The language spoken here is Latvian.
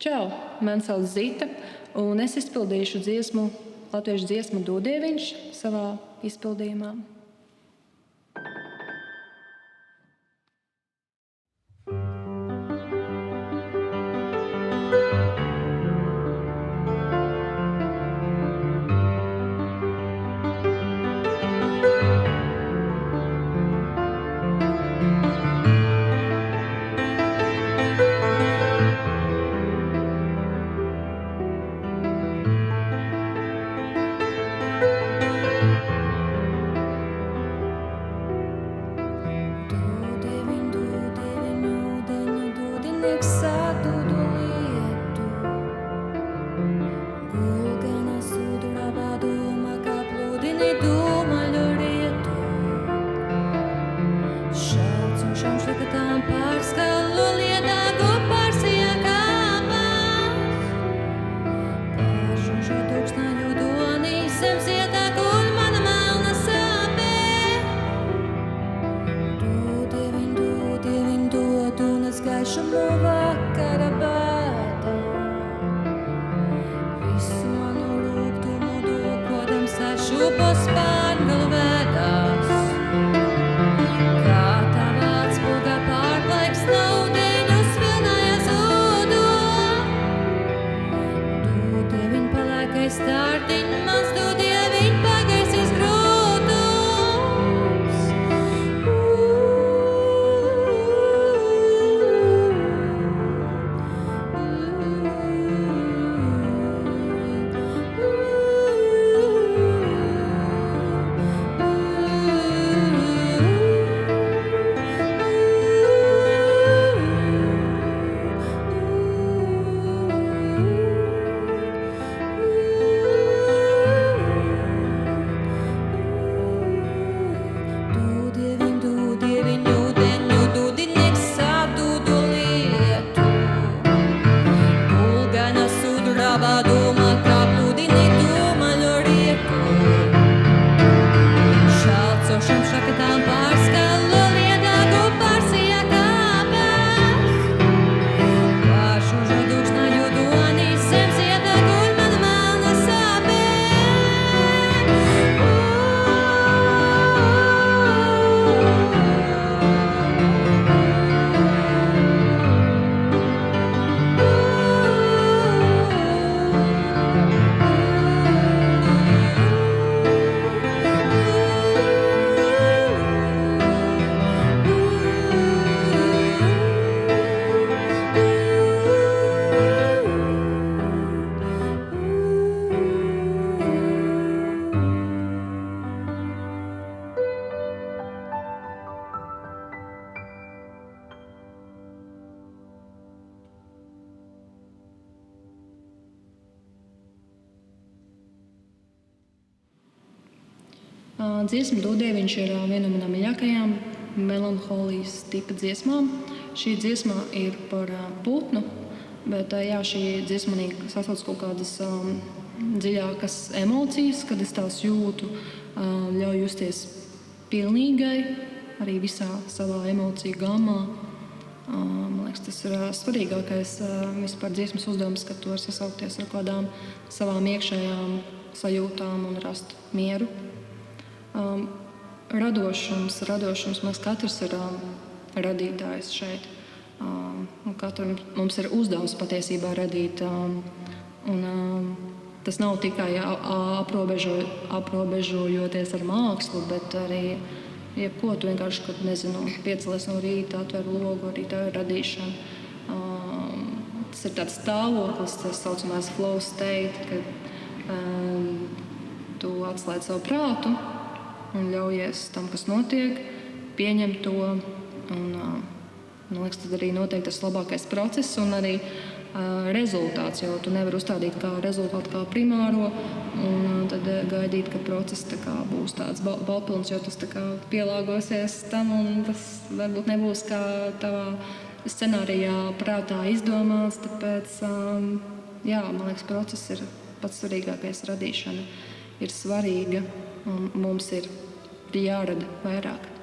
Čau, man sauc Zita, un es izpildīšu dziesmu, latviešu dziesmu Dodieviņš savā izpildījumā. Dziesma Dodieviņš ir viena no manām mīļākajām melanholijas tipa dziesmām. Šī dziesma ir par putnu, bet šī dziesma manī sasauc kaut kādas dziļākas emocijas, kad es tās jūtu, ļauj justies pilnīgai, arī visā savā emociju gammā. Man liekas, tas ir svarīgākais vispār dziesmas uzdevums, kad tu vari sasaukties ar kādām savām iekšējām sajūtām un rast mieru. Radošums, mēs katrs ir radītājs šeit. Katram mums ir uzdevums patiesībā radīt. Tas nav tikai aprobežojoties ar mākslu, bet arī jebko tu vienkārši, kad piecelies no rīta, atver logu, arī tā ir radīšana. Tas ir tāds stāvoklis, tas saucamais flow state, kad tu atslēdz savu prātu un ļaujies tam, kas notiek, pieņem to. Man liekas, tad arī notiek tas labākais process un arī rezultāts, jo tu nevari uzstādīt kā rezultātu kā primāro un tad gaidīt, ka process būs tāds baltpilns, jo tas pielāgosies tam un tas varbūt nebūs kā tavā scenārijā prātā izdomāts. Tāpēc, man liekas, process ir pats svarīgākais. Radīšana ir svarīga un mums ir jārada vairāk.